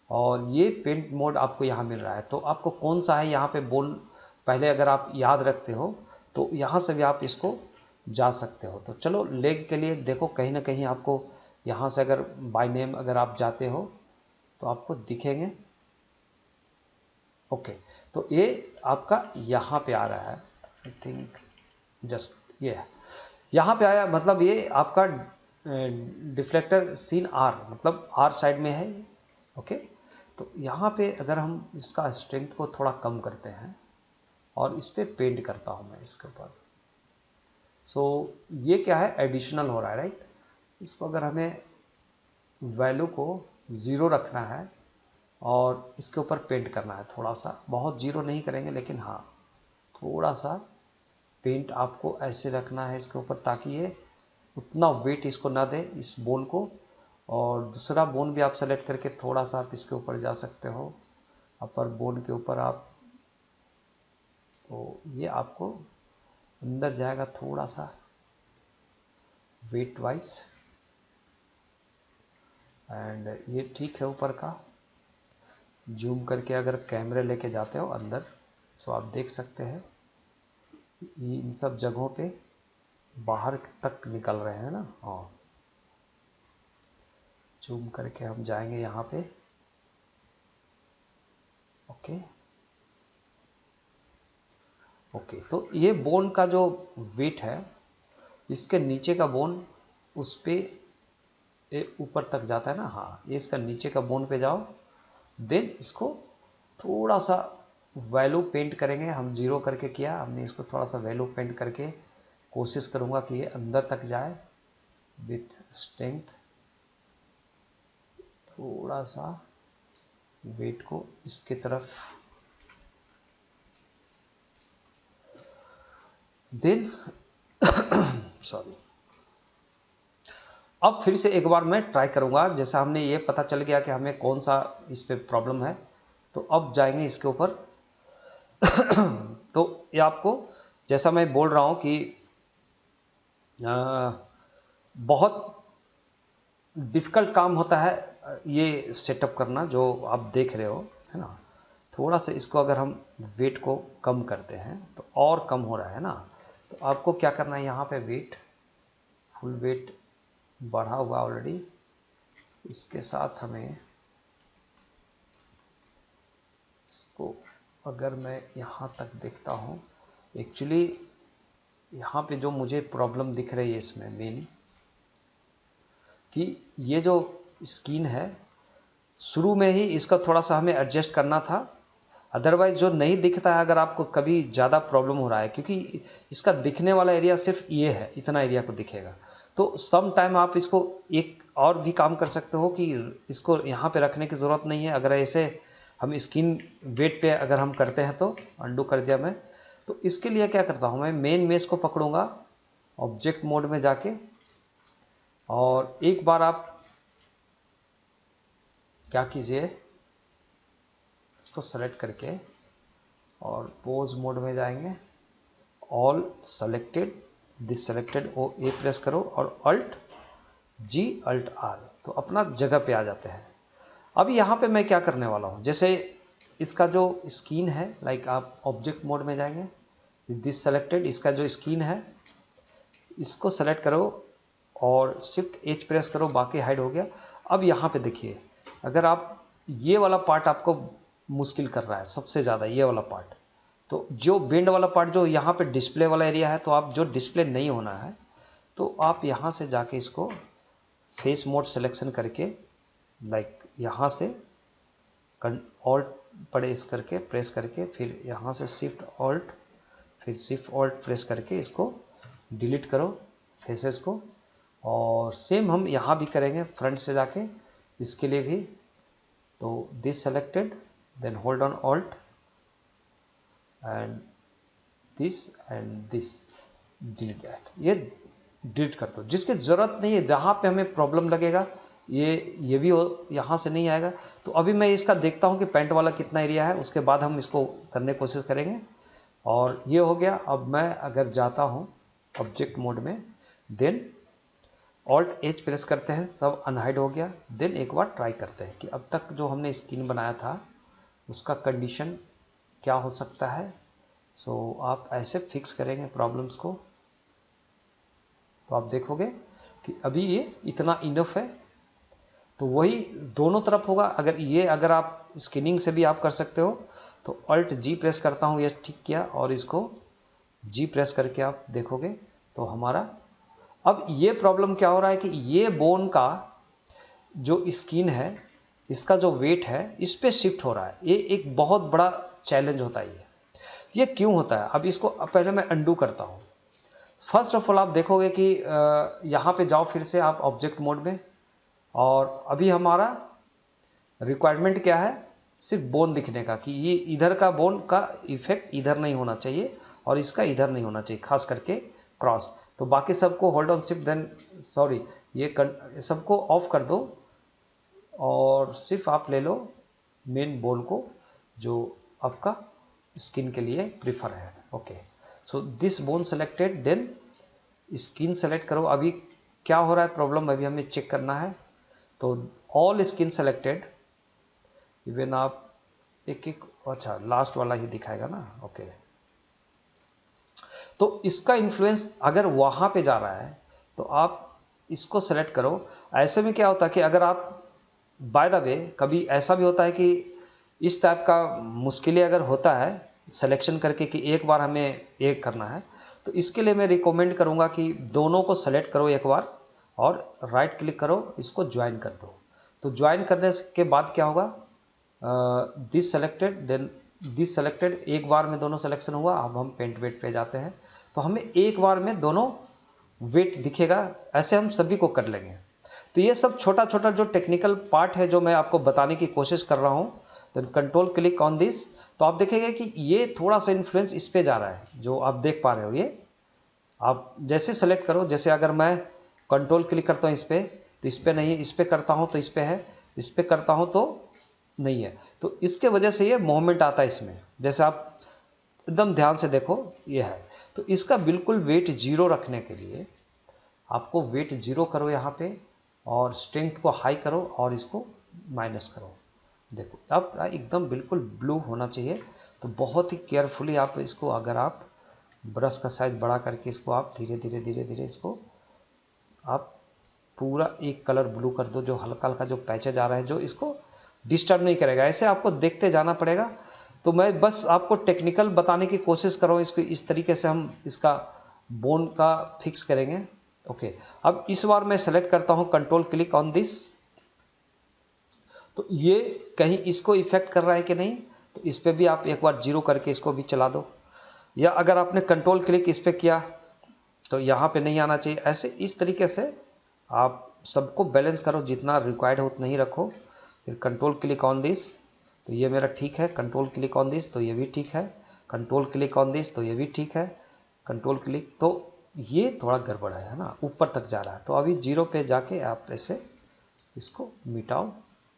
और ये पेंट मोड आपको यहाँ मिल रहा है। तो आपको कौन सा है यहाँ पे बोन पहले अगर आप याद रखते हो तो यहाँ से भी आप इसको जा सकते हो। तो चलो लेग के लिए देखो, कहीं ना कहीं आपको यहाँ से अगर बाय नेम अगर आप जाते हो तो आपको दिखेंगे। ओके, तो ये आपका यहाँ पे आ रहा है, आई थिंक जस्ट ये यहाँ पे आया, मतलब ये आपका डिफ्लेक्टर सीन आर, मतलब आर साइड में है ये। ओके, तो यहाँ पे अगर हम इसका स्ट्रेंथ को थोड़ा कम करते हैं और इस पर पेंट करता हूँ मैं इसके ऊपर, सो ये क्या है, एडिशनल हो रहा है, राइट। इसको अगर हमें वैल्यू को 0 रखना है और इसके ऊपर पेंट करना है थोड़ा सा, बहुत 0 नहीं करेंगे लेकिन हाँ थोड़ा सा पेंट आपको ऐसे रखना है इसके ऊपर, ताकि ये उतना वेट इसको ना दे इस बोन को। और दूसरा बोन भी आप सेलेक्ट करके थोड़ा सा आप इसके ऊपर जा सकते हो, अपर बोन के ऊपर आप, तो ये आपको अंदर जाएगा थोड़ा सा वेट वाइज, एंड ये ठीक है ऊपर का। जूम करके अगर कैमरे लेके जाते हो अंदर, तो आप देख सकते हैं ये इन सब जगहों पे बाहर तक निकल रहे हैं ना। हाँ, जूम करके हम जाएंगे यहाँ पे। ओके ओके, तो ये बोन का जो वेट है, इसके नीचे का बोन उस पे ऊपर तक जाता है ना। हाँ, ये इसका नीचे का बोन पे जाओ, देन इसको थोड़ा सा वैल्यू पेंट करेंगे हम, 0 करके किया हमने, इसको थोड़ा सा वैल्यू पेंट करके कोशिश करूँगा कि ये अंदर तक जाए विथ स्ट्रेंथ। थोड़ा सा वेट को इसके तरफ, देन सॉरी, अब फिर से एक बार मैं ट्राई करूंगा। जैसा हमने ये पता चल गया कि हमें कौन सा इस पे प्रॉब्लम है, तो अब जाएंगे इसके ऊपर। तो ये आपको, जैसा मैं बोल रहा हूं कि बहुत डिफ़िकल्ट काम होता है ये सेटअप करना जो आप देख रहे हो, है ना। थोड़ा सा इसको अगर हम वेट को कम करते हैं तो और कम हो रहा है ना। तो आपको क्या करना है, यहाँ पे वेट, फुल वेट बढ़ा हुआ ऑलरेडी, इसके साथ हमें इसको, अगर मैं यहाँ तक देखता हूँ, एक्चुअली यहाँ पे जो मुझे प्रॉब्लम दिख रही है इसमें मेन, कि ये जो स्किन है शुरू में ही इसका थोड़ा सा हमें एडजस्ट करना था। अदरवाइज जो नहीं दिखता है, अगर आपको कभी ज़्यादा प्रॉब्लम हो रहा है, क्योंकि इसका दिखने वाला एरिया सिर्फ ये है, इतना एरिया को दिखेगा, तो सम टाइम आप इसको एक और भी काम कर सकते हो कि इसको यहाँ पे रखने की ज़रूरत नहीं है। अगर ऐसे हम स्किन वेट पे अगर हम करते हैं, तो अंडू कर दिया मैं। तो इसके लिए क्या करता हूँ, मैं मेन मेश को पकड़ूंगा ऑब्जेक्ट मोड में जाके, और एक बार आप क्या कीजिए, इसको सेलेक्ट करके और पोज मोड में जाएंगे, all selected, this selected, O A press करो और अल्ट जी अल्ट आर, तो अपना जगह पे आ जाते हैं। अब यहाँ पे मैं क्या करने वाला हूँ, जैसे इसका जो स्किन है, लाइक आप ऑब्जेक्ट मोड में जाएंगे, दिस सेलेक्टेड, इसका जो स्किन है इसको सेलेक्ट करो और शिफ्ट एच प्रेस करो, बाकी हाइड हो गया। अब यहाँ पे देखिए, अगर आप ये वाला पार्ट आपको मुश्किल कर रहा है सबसे ज़्यादा, ये वाला पार्ट, तो जो बेंड वाला पार्ट जो यहाँ पे डिस्प्ले वाला एरिया है, तो आप जो डिस्प्ले नहीं होना है, तो आप यहाँ से जाके इसको फेस मोड सिलेक्शन करके, लाइक यहाँ से ऑल्ट प्रेस करके, फिर यहाँ से शिफ्ट ऑल्ट, फिर शिफ्ट ऑल्ट प्रेस करके इसको डिलीट करो फेसेस को। और सेम हम यहाँ भी करेंगे फ्रंट से जाके, इसके लिए भी, तो this selected, then hold on alt and this delete that, ये डिलीट कर दो, जिसकी ज़रूरत नहीं है। जहाँ पे हमें प्रॉब्लम लगेगा, ये भी यहाँ से नहीं आएगा। तो अभी मैं इसका देखता हूँ कि पैंट वाला कितना एरिया है, उसके बाद हम इसको करने की कोशिश करेंगे। और ये हो गया। अब मैं अगर जाता हूँ ऑब्जेक्ट मोड में, देन ऑल्ट एच प्रेस करते हैं, सब अनहाइड हो गया। देन एक बार ट्राई करते हैं कि अब तक जो हमने स्किन बनाया था उसका कंडीशन क्या हो सकता है। सो आप ऐसे फिक्स करेंगे प्रॉब्लम्स को, तो आप देखोगे कि अभी ये इतना इनफ है। तो वही दोनों तरफ होगा। अगर आप स्किनिंग से भी आप कर सकते हो तो अल्ट जी प्रेस करता हूँ, ये ठीक किया, और इसको जी प्रेस करके आप देखोगे तो हमारा अब ये प्रॉब्लम क्या हो रहा है कि ये बोन का जो स्किन है, इसका जो वेट है इस पे शिफ्ट हो रहा है। ये एक बहुत बड़ा चैलेंज होता है। ये क्यों होता है? अब इसको पहले मैं अंडू करता हूँ। फर्स्ट ऑफ ऑल आप देखोगे कि यहाँ पे जाओ फिर से आप ऑब्जेक्ट मोड में, और अभी हमारा रिक्वायरमेंट क्या है? सिर्फ बोन दिखने का, कि ये इधर का बोन का इफेक्ट इधर नहीं होना चाहिए और इसका इधर नहीं होना चाहिए, खास करके क्रॉस। तो बाकी सबको hold on shift then sorry ये सबको ऑफ कर दो और सिर्फ आप ले लो मेन बोन को जो आपका स्किन के लिए प्रीफर है। Okay, so this bone selected, then skin select करो। अभी क्या हो रहा है प्रॉब्लम, अभी हमें चेक करना है। तो ऑल स्किन सेलेक्टेड, इवन आप एक एक, अच्छा लास्ट वाला ही दिखाएगा ना। ओके, तो इसका इन्फ्लुएंस अगर वहाँ पे जा रहा है तो आप इसको सेलेक्ट करो। ऐसे में क्या होता है कि अगर आप बाय द वे कभी ऐसा भी होता है कि इस टाइप का मुश्किलें अगर होता है सिलेक्शन करके कि एक बार हमें एक करना है, तो इसके लिए मैं रिकमेंड करूँगा कि दोनों को सेलेक्ट करो एक बार और राइट क्लिक करो, इसको ज्वाइन कर दो। तो ज्वाइन करने के बाद क्या होगा, this selected then this selected, एक बार में दोनों सिलेक्शन हुआ। अब हम पेंट वेट पे जाते हैं तो हमें एक बार में दोनों वेट दिखेगा। ऐसे हम सभी को कर लेंगे। तो ये सब छोटा छोटा जो टेक्निकल पार्ट है जो मैं आपको बताने की कोशिश कर रहा हूँ। Then control click on this, तो आप देखेंगे कि ये थोड़ा सा इन्फ्लुएंस इस पे जा रहा है जो आप देख पा रहे हो। ये आप जैसे सेलेक्ट करो, जैसे अगर मैं कंट्रोल क्लिक करता हूँ इस पर तो इस पर नहीं है, इस पर करता हूँ तो इस पर है, इस पर करता हूँ तो नहीं है। तो इसके वजह से ये मूवमेंट आता है इसमें। जैसे आप एकदम ध्यान से देखो ये है। तो इसका बिल्कुल वेट जीरो रखने के लिए आपको वेट जीरो करो यहाँ पे, और स्ट्रेंथ को हाई करो और इसको माइनस करो। देखो अब एकदम बिल्कुल ब्लू होना चाहिए। तो बहुत ही केयरफुली आप इसको, अगर आप ब्रश का साइज बड़ा करके इसको आप धीरे धीरे धीरे धीरे इसको आप पूरा एक कलर ब्लू कर दो, जो हल्का हल्का जो पैचेज आ रहा है जो इसको डिस्टर्ब नहीं करेगा। ऐसे आपको देखते जाना पड़ेगा। तो मैं बस आपको टेक्निकल बताने की कोशिश कर रहा हूँ। इसको इस तरीके से हम इसका बोन का फिक्स करेंगे। ओके, अब इस बार मैं सेलेक्ट करता हूँ कंट्रोल क्लिक ऑन दिस। तो ये कहीं इसको इफेक्ट कर रहा है कि नहीं, तो इस पर भी आप एक बार जीरो करके इसको भी चला दो। या अगर आपने कंट्रोल क्लिक इस पर किया तो यहाँ पे नहीं आना चाहिए। ऐसे इस तरीके से आप सबको बैलेंस करो, जितना रिक्वायर्ड हो उतना ही रखो। फिर कंट्रोल क्लिक ऑन दिस, तो ये मेरा ठीक है। कंट्रोल क्लिक ऑन दिस तो ये भी ठीक है। कंट्रोल क्लिक ऑन दिस तो ये भी ठीक है। कंट्रोल क्लिक, तो ये थोड़ा गड़बड़ है ना, ऊपर तक जा रहा है। तो अभी जीरो पे जाके आप ऐसे इसको मिटाओ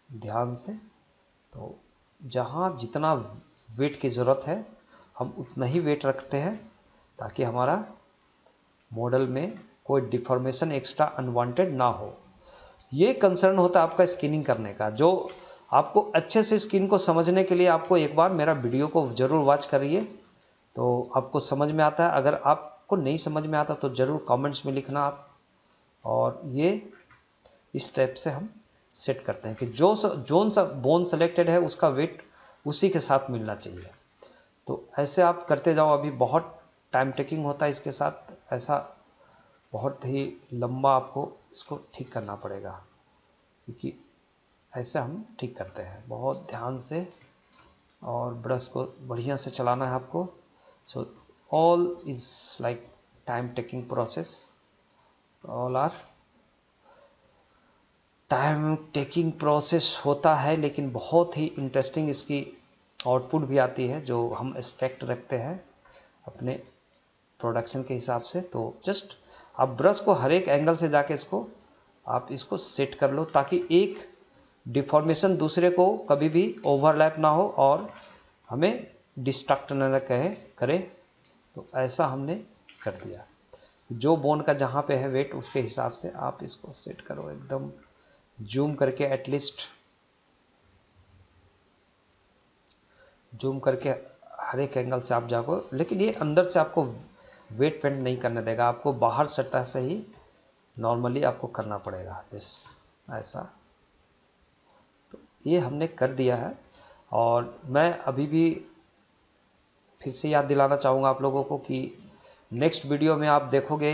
ध्यान से। तो जहाँ जितना वेट की ज़रूरत है हम उतना ही वेट रखते हैं, ताकि हमारा मॉडल में कोई डिफॉर्मेशन एक्स्ट्रा अनवांटेड ना हो। ये कंसर्न होता है आपका स्किनिंग करने का। जो आपको अच्छे से स्किन को समझने के लिए आपको एक बार मेरा वीडियो को ज़रूर वॉच करिए, तो आपको समझ में आता है। अगर आपको नहीं समझ में आता तो ज़रूर कमेंट्स में लिखना आप। और ये इस टाइप से हम सेट करते हैं कि जोन सा बोन सेलेक्टेड है उसका वेट उसी के साथ मिलना चाहिए। तो ऐसे आप करते जाओ। अभी बहुत टाइम टेकिंग होता है इसके साथ, ऐसा बहुत ही लंबा आपको इसको ठीक करना पड़ेगा, क्योंकि ऐसे हम ठीक करते हैं बहुत ध्यान से। और ब्रश को बढ़िया से चलाना है आपको। So all is like time taking process, all are time taking process होता है, लेकिन बहुत ही इंटरेस्टिंग इसकी आउटपुट भी आती है जो हम एक्सपेक्ट रखते हैं अपने प्रोडक्शन के हिसाब से। तो जस्ट आप ब्रश को हर एक एंगल से जाके इसको सेट कर लो, ताकि एक डिफॉर्मेशन दूसरे को कभी भी ओवरलैप ना हो और हमें डिस्ट्रैक्ट न करे। तो ऐसा हमने कर दिया। जो बोन का जहाँ पे है वेट उसके हिसाब से आप इसको सेट करो, एकदम जूम करके, एटलीस्ट जूम करके हर एक एंगल से आप जाओ। लेकिन ये अंदर से आपको वेट पेंट नहीं करने देगा, आपको बाहर सतह से ही नॉर्मली आपको करना पड़ेगा। बस ऐसा ये हमने कर दिया है। और मैं अभी भी फिर से याद दिलाना चाहूँगा आप लोगों को कि नेक्स्ट वीडियो में आप देखोगे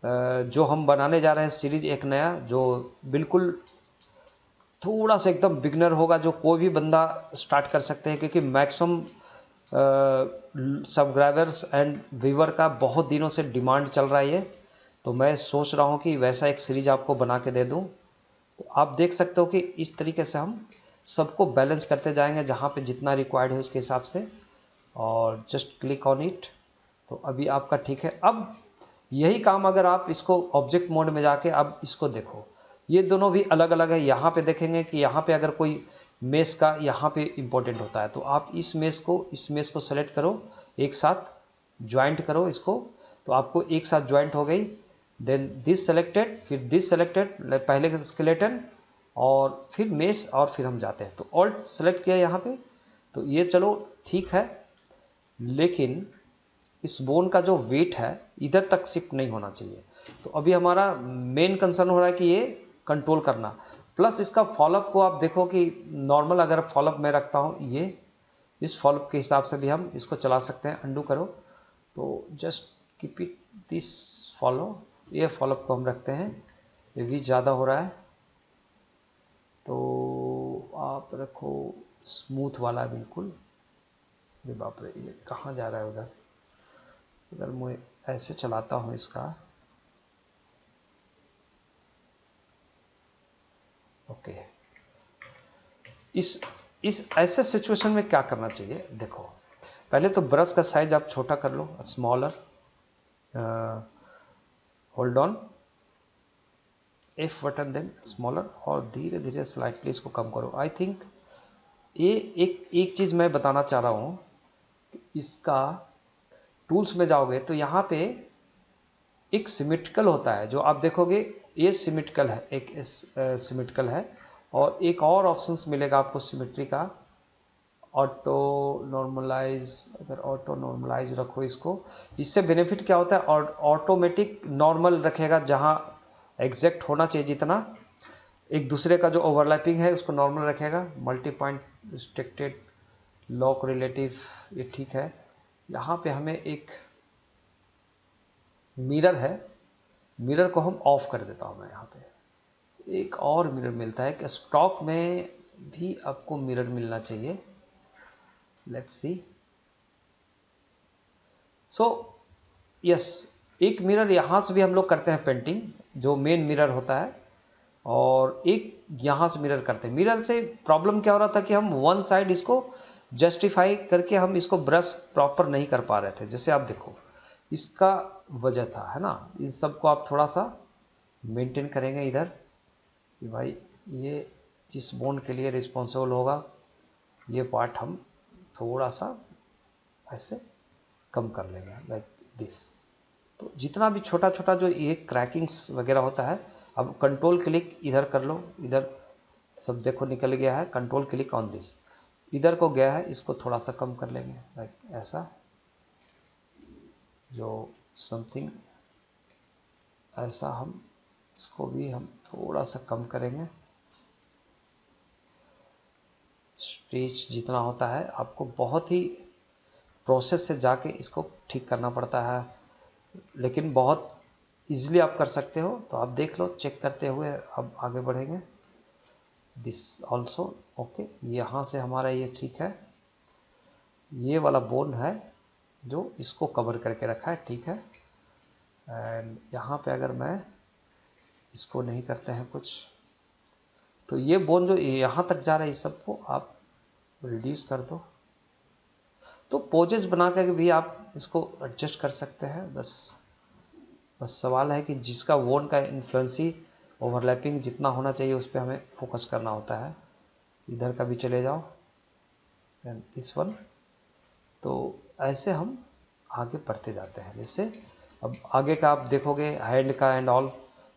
जो हम बनाने जा रहे हैं सीरीज एक नया, जो बिल्कुल थोड़ा सा एकदम बिगनर होगा, जो कोई भी बंदा स्टार्ट कर सकते हैं, क्योंकि मैक्सिमम सब्सक्राइबर्स एंड व्यूवर का बहुत दिनों से डिमांड चल रहा है ये। तो मैं सोच रहा हूँ कि वैसा एक सीरीज आपको बना के दे दूँ। तो आप देख सकते हो कि इस तरीके से हम सबको बैलेंस करते जाएंगे, जहाँ पे जितना रिक्वायर्ड है उसके हिसाब से, और जस्ट क्लिक ऑन इट। तो अभी आपका ठीक है। अब यही काम अगर आप इसको ऑब्जेक्ट मोड में जाके अब इसको देखो, ये दोनों भी अलग अलग है। यहाँ पे देखेंगे कि यहाँ पे अगर कोई मेश का यहाँ पे इंपॉर्टेंट होता है, तो आप इस मेश को सेलेक्ट करो, एक साथ ज्वाइंट करो इसको, तो आपको एक साथ ज्वाइंट हो गई। देन दिस सेलेक्टेड, फिर दिस सेलेक्टेड, पहले स्केलेटन और फिर मेश, और फिर हम जाते हैं तो ऑल्ट सेलेक्ट किया यहाँ पे। तो ये चलो ठीक है, लेकिन इस बोन का जो वेट है इधर तक शिफ्ट नहीं होना चाहिए। तो अभी हमारा मेन कंसर्न हो रहा है कि ये कंट्रोल करना, प्लस इसका फॉलोअप को आप देखो कि नॉर्मल अगर फॉलोअप मैं रखता हूँ, ये इस फॉलोअप के हिसाब से भी हम इसको चला सकते हैं। अंडू करो तो just keep it this follow, ये फॉलोअप को हम रखते हैं, ये भी ज़्यादा हो रहा है तो आप रखो स्मूथ वाला बिल्कुल। अरे बाप रे, ये कहाँ जा रहा है उधर। अगर मैं ऐसे चलाता हूँ इसका, ओके, इस ऐसे सिचुएशन में क्या करना चाहिए देखो। पहले तो ब्रश का साइज आप छोटा कर लो, smaller, hold on F button, then smaller, और धीरे धीरे स्लाइटली इसको कम करो। आई थिंक ये एक चीज़ मैं बताना चाह रहा हूँ, इसका टूल्स में जाओगे तो यहाँ पे एक सिमेट्रिकल होता है, जो आप देखोगे ये सिमेट्रिकल है, एक सिमेट्रिकल है, और एक और ऑप्शंस मिलेगा आपको सिमेट्री का, ऑटो नॉर्मलाइज। अगर ऑटो नॉर्मलाइज रखो इसको, इससे बेनिफिट क्या होता है, और ऑटोमेटिक नॉर्मल रखेगा, जहाँ एग्जैक्ट होना चाहिए जितना, एक दूसरे का जो ओवरलैपिंग है उसको नॉर्मल रखेगा। Multi point restricted, lock relative, ये ठीक है। यहाँ पे हमें एक मिरर है, मिरर को हम ऑफ कर देता हूँ मैं। यहाँ पे एक और मिरर मिलता है कि स्टॉक में भी आपको मिरर मिलना चाहिए। लेट्स सी, सो यस, एक मिरर यहाँ से भी हम लोग करते हैं पेंटिंग, जो मेन मिरर होता है, और एक यहाँ से मिरर करते हैं। मिरर से प्रॉब्लम क्या हो रहा था कि हम वन साइड इसको जस्टिफाई करके हम इसको ब्रश प्रॉपर नहीं कर पा रहे थे। जैसे आप देखो, इसका वजह था, है ना। इस सब को आप थोड़ा सा मेंटेन करेंगे इधर कि भाई ये जिस बोन के लिए रिस्पॉन्सिबल होगा, ये पार्ट हम थोड़ा सा ऐसे कम कर लेंगे, लाइक दिस। तो जितना भी छोटा छोटा जो ये क्रैकिंग्स वगैरह होता है, अब कंट्रोल क्लिक इधर कर लो, इधर सब देखो निकल गया है। कंट्रोल क्लिक ऑन दिस, इधर को गया है, इसको थोड़ा सा कम कर लेंगे, लाइक ऐसा, जो समथिंग ऐसा हम इसको भी हम थोड़ा सा कम करेंगे। स्ट्रेच जितना होता है, आपको बहुत ही प्रोसेस से जाके इसको ठीक करना पड़ता है, लेकिन बहुत इजीली आप कर सकते हो। तो आप देख लो, चेक करते हुए अब आगे बढ़ेंगे। दिस ऑल्सो ओके, यहाँ से हमारा ये ठीक है। ये वाला बोन है जो इसको कवर करके रखा है, ठीक है। एंड यहाँ पे अगर मैं इसको नहीं करते हैं कुछ, तो ये बोन जो यहाँ तक जा रहा है, इस सबको आप रिड्यूस कर दो। तो पोजेस बना कर भी आप इसको एडजस्ट कर सकते हैं। बस सवाल है कि जिसका बोन का इन्फ्लुएंसी ओवरलैपिंग जितना होना चाहिए उस पर हमें फोकस करना होता है। इधर का भी चले जाओ, एंड दिस वन। तो ऐसे हम आगे बढ़ते जाते हैं। जैसे अब आगे का आप देखोगे, हैंड का एंड ऑल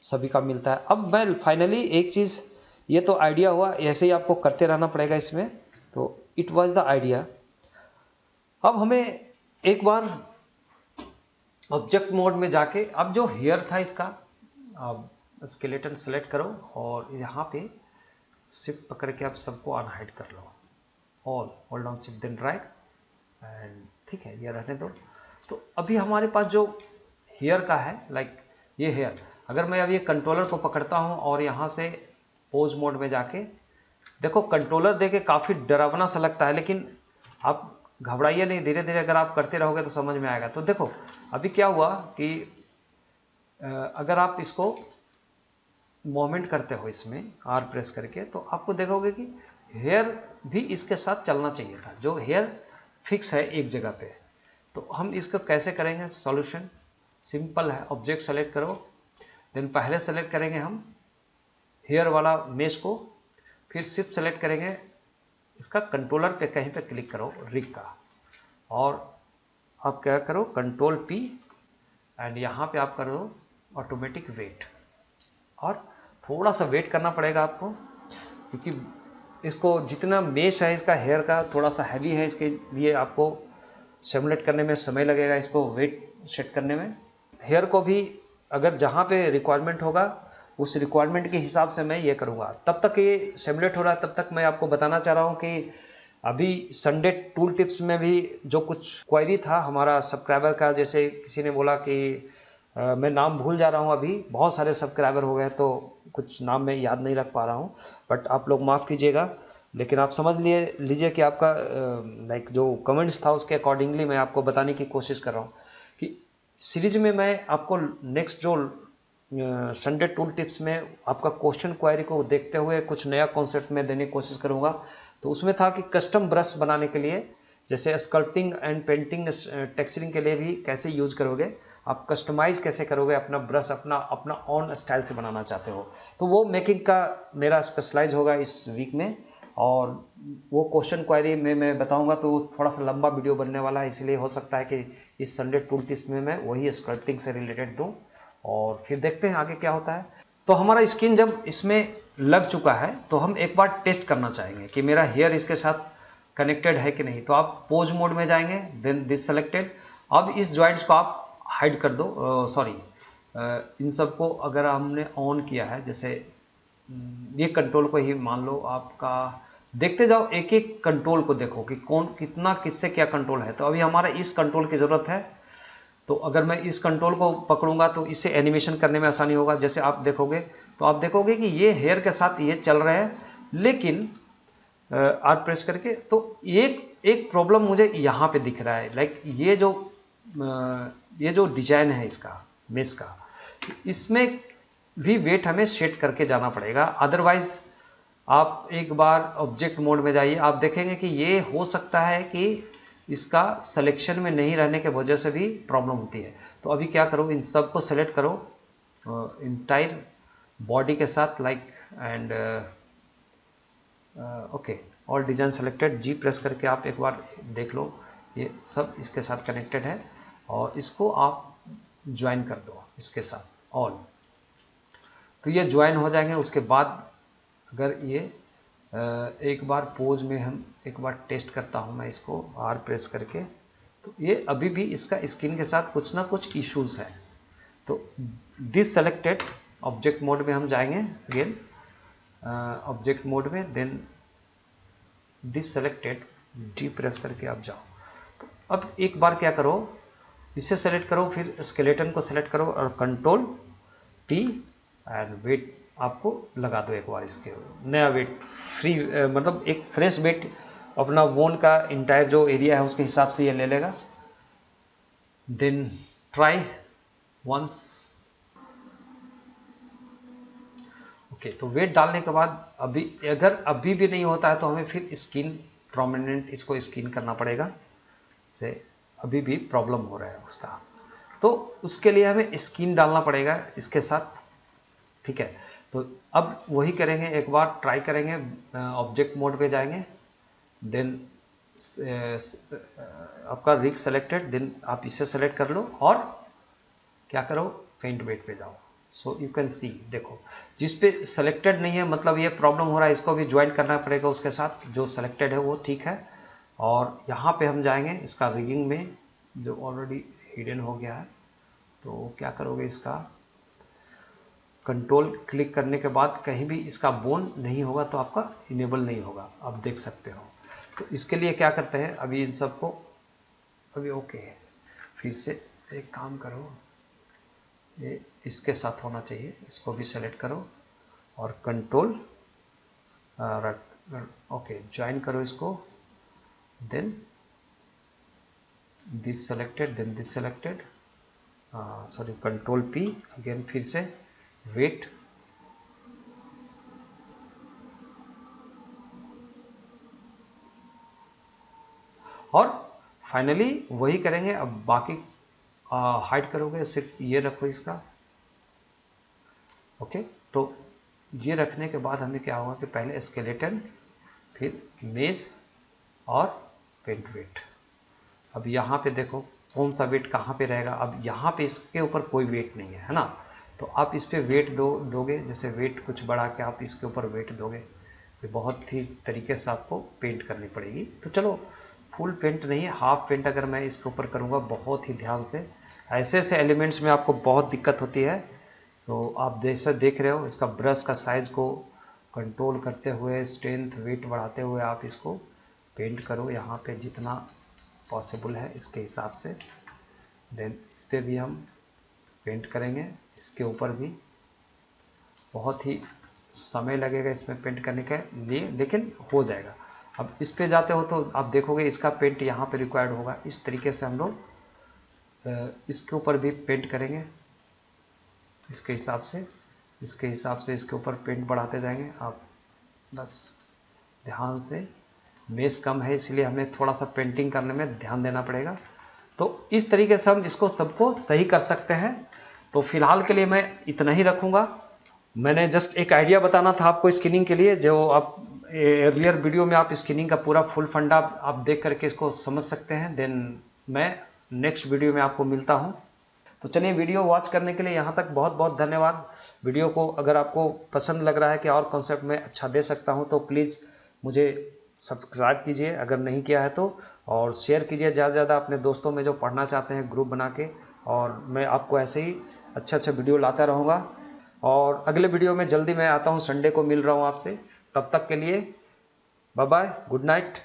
सभी का मिलता है। अब मैं फाइनली एक चीज़, ये तो आइडिया हुआ, ऐसे ही आपको करते रहना पड़ेगा इसमें। तो इट वाज द आइडिया। अब हमें एक बार ऑब्जेक्ट मोड में जाके, अब जो हेयर था इसका, अब स्केलेटन सेलेक्ट करो और यहाँ पे शिफ्ट पकड़ के आप सबको अनहाइड कर लो, all, hold on shift then drag and ठीक है, ये रहने दो। तो अभी हमारे पास जो हेयर का है, लाइक ये हेयर, अगर मैं अब ये कंट्रोलर को पकड़ता हूँ और यहाँ से पोज मोड में जाके देखो, कंट्रोलर देके काफ़ी डरावना सा लगता है, लेकिन आप घबराइए नहीं, धीरे धीरे अगर आप करते रहोगे तो समझ में आएगा। तो देखो अभी क्या हुआ कि अगर आप इसको मूवमेंट करते हो इसमें आर प्रेस करके, तो आपको देखोगे कि हेयर भी इसके साथ चलना चाहिए था, जो हेयर फिक्स है एक जगह पे। तो हम इसको कैसे करेंगे? सॉल्यूशन सिंपल है, ऑब्जेक्ट सेलेक्ट करो, देन पहले सेलेक्ट करेंगे हम हेयर वाला मेश को, फिर शिफ्ट सेलेक्ट करेंगे, इसका कंट्रोलर पे कहीं पे क्लिक करो रिग का, और आप क्या करो कंट्रोल पी एंड यहाँ पे आप करो ऑटोमेटिक वेट, और थोड़ा सा वेट करना पड़ेगा आपको, क्योंकि इसको जितना मेश है इसका हेयर का थोड़ा सा हैवी है, इसके लिए आपको सिमुलेट करने में समय लगेगा, इसको वेट सेट करने में। हेयर को भी अगर जहाँ पे रिक्वायरमेंट होगा उस रिक्वायरमेंट के हिसाब से मैं ये करूँगा। तब तक ये सिमुलेट हो रहा है, तब तक मैं आपको बताना चाह रहा हूँ कि अभी संडे टूल टिप्स में भी जो कुछ क्वेरी था हमारा सब्सक्राइबर का, जैसे किसी ने बोला कि मैं नाम भूल जा रहा हूँ, अभी बहुत सारे सब्सक्राइबर हो गए तो कुछ नाम मैं याद नहीं रख पा रहा हूँ, बट आप लोग माफ़ कीजिएगा, लेकिन आप समझ लीजिए कि आपका लाइक जो कमेंट्स था उसके अकॉर्डिंगली मैं आपको बताने की कोशिश कर रहा हूँ कि सीरीज में मैं आपको नेक्स्ट जो संडे टूल टिप्स में आपका क्वेश्चन क्वेरी को देखते हुए कुछ नया कॉन्सेप्ट में देने की कोशिश करूँगा। तो उसमें था कि कस्टम ब्रश बनाने के लिए, जैसे स्कल्पटिंग एंड पेंटिंग टेक्सचरिंग के लिए भी कैसे यूज करोगे, आप कस्टमाइज कैसे करोगे अपना ब्रश, अपना ऑन स्टाइल से बनाना चाहते हो, तो वो मेकिंग का मेरा स्पेशलाइज होगा इस वीक में, और वो क्वेश्चन क्वेरी में मैं बताऊंगा, तो थोड़ा सा लंबा वीडियो बनने वाला है, इसलिए हो सकता है कि इस संडे टूल टिप्स में मैं वही स्कल्पटिंग से रिलेटेड दूं, और फिर देखते हैं आगे क्या होता है। तो हमारा स्किन जब इसमें लग चुका है तो हम एक बार टेस्ट करना चाहेंगे कि मेरा हेयर इसके साथ कनेक्टेड है कि नहीं। तो आप पोज मोड में जाएंगे, देन दिस सेलेक्टेड, अब इस जॉइंट्स को आप हाइड कर दो, सॉरी इन सबको अगर हमने ऑन किया है, जैसे ये कंट्रोल को ही मान लो आपका, देखते जाओ एक एक कंट्रोल को, देखो कि कौन कितना किससे क्या कंट्रोल है। तो अभी हमारा इस कंट्रोल की ज़रूरत है, तो अगर मैं इस कंट्रोल को पकड़ूंगा तो इससे एनिमेशन करने में आसानी होगा। जैसे आप देखोगे तो आप देखोगे कि ये हेयर के साथ ये चल रहे हैं, लेकिन आर प्रेस करके तो एक प्रॉब्लम मुझे यहाँ पे दिख रहा है, लाइक ये जो डिजाइन है इसका मेश का, इसमें भी वेट हमें सेट करके जाना पड़ेगा। अदरवाइज आप एक बार ऑब्जेक्ट मोड में जाइए, आप देखेंगे कि ये हो सकता है कि इसका सिलेक्शन में नहीं रहने के वजह से भी प्रॉब्लम होती है। तो अभी क्या करो, इन सब को सेलेक्ट करो इंटायर बॉडी के साथ, like and okay, all design selected, G press करके आप एक बार देख लो, ये सब इसके साथ कनेक्टेड है, और इसको आप ज्वाइन कर दो इसके साथ ऑल, तो ये ज्वाइन हो जाएंगे। उसके बाद अगर ये एक बार पोज में हम एक बार टेस्ट करता हूँ मैं इसको आर प्रेस करके, तो ये अभी भी इसका स्किन के साथ कुछ ना कुछ इश्यूज है। तो दिस सेलेक्टेड, ऑब्जेक्ट मोड में हम जाएंगे अगेन, ऑब्जेक्ट मोड में, then this selected, D press करके आप जाओ। तो अब एक बार क्या करो, इसे सेलेक्ट करो, फिर स्केलेटन को सेलेक्ट करो और कंट्रोल टी एंड वेट आपको लगा दो एक बार, इसके नया वेट फ्री, मतलब एक फ्रेश वेट अपना बोन का इंटायर जो एरिया है उसके हिसाब से ये ले लेगा। Then try once, okay. तो वेट डालने के बाद अभी अगर अभी भी नहीं होता है तो हमें फिर स्किन प्रोमिनेंट इसको स्किन करना पड़ेगा, से अभी भी प्रॉब्लम हो रहा है उसका, तो उसके लिए हमें स्किन डालना पड़ेगा इसके साथ, ठीक है। तो अब वही करेंगे, एक बार ट्राई करेंगे, ऑब्जेक्ट मोड पे जाएंगे, देन आपका रिग सेलेक्टेड, देन आप इसे सेलेक्ट कर लो और क्या करो, पेंट वेट पे जाओ। सो यू कैन सी, देखो जिस पे सेलेक्टेड नहीं है मतलब ये प्रॉब्लम हो रहा है, इसको भी ज्वाइन करना पड़ेगा उसके साथ, जो सेलेक्टेड है वो ठीक है। और यहाँ पे हम जाएंगे इसका रिगिंग में, जो ऑलरेडी हिडन हो गया है, तो क्या करोगे, इसका कंट्रोल क्लिक करने के बाद कहीं भी इसका बोन नहीं होगा तो आपका इनेबल नहीं होगा, आप देख सकते हो। तो इसके लिए क्या करते हैं, अभी इन सबको अभी ओके है, फिर से एक काम करो, ये इसके साथ होना चाहिए, इसको भी सेलेक्ट करो और कंट्रोल ओके ज्वाइन करो इसको, then this selected, then this selected, sorry control P again, फिर से वेट, और फाइनली वही करेंगे। अब बाकी हाइड करोगे, सिर्फ ये रखो इसका, ओके। तो ये रखने के बाद हमें क्या होगा कि पहले स्केलेटन, फिर मेस और पेंट वेट। अब यहाँ पे देखो कौन सा वेट कहाँ पे रहेगा। अब यहाँ पे इसके ऊपर कोई वेट नहीं है ना, तो आप इस पे वेट दोगे, जैसे वेट कुछ बढ़ा के आप इसके ऊपर वेट दोगे, तो बहुत ही तरीके से आपको पेंट करनी पड़ेगी। तो चलो फुल पेंट नहीं है, हाफ पेंट अगर मैं इसके ऊपर करूँगा बहुत ही ध्यान से, ऐसे ऐसे एलिमेंट्स में आपको बहुत दिक्कत होती है। तो आप जैसे देख रहे हो, इसका ब्रश का साइज को कंट्रोल करते हुए, स्ट्रेंथ वेट बढ़ाते हुए आप इसको पेंट करो यहाँ पे जितना पॉसिबल है इसके हिसाब से। देन इस पर भी हम पेंट करेंगे, इसके ऊपर भी बहुत ही समय लगेगा इसमें पेंट करने के लिए, लेकिन हो जाएगा। अब इस पे जाते हो तो आप देखोगे इसका पेंट यहाँ पे रिक्वायर्ड होगा। इस तरीके से हम लोग इसके ऊपर भी पेंट करेंगे, इसके हिसाब से इसके ऊपर पेंट बढ़ाते जाएंगे। आप बस ध्यान से, मेस कम है इसलिए हमें थोड़ा सा पेंटिंग करने में ध्यान देना पड़ेगा। तो इस तरीके से हम इसको सबको सही कर सकते हैं। तो फिलहाल के लिए मैं इतना ही रखूँगा। मैंने जस्ट एक आइडिया बताना था आपको स्किनिंग के लिए, जो आप अर्लियर वीडियो में आप स्किनिंग का पूरा फुल फंडा आप देख करके इसको समझ सकते हैं। देन मैं नेक्स्ट वीडियो में आपको मिलता हूँ। तो चलिए, वीडियो वॉच करने के लिए यहाँ तक बहुत बहुत धन्यवाद। वीडियो को अगर आपको पसंद लग रहा है कि और कॉन्सेप्ट में अच्छा दे सकता हूँ तो प्लीज़ मुझे सब्सक्राइब कीजिए अगर नहीं किया है तो, और शेयर कीजिए ज़्यादा से ज़्यादा अपने दोस्तों में जो पढ़ना चाहते हैं ग्रुप बना के। और मैं आपको ऐसे ही अच्छा वीडियो लाता रहूँगा। और अगले वीडियो में जल्दी मैं आता हूँ, संडे को मिल रहा हूँ आपसे। तब तक के लिए बाय बाय, गुड नाइट।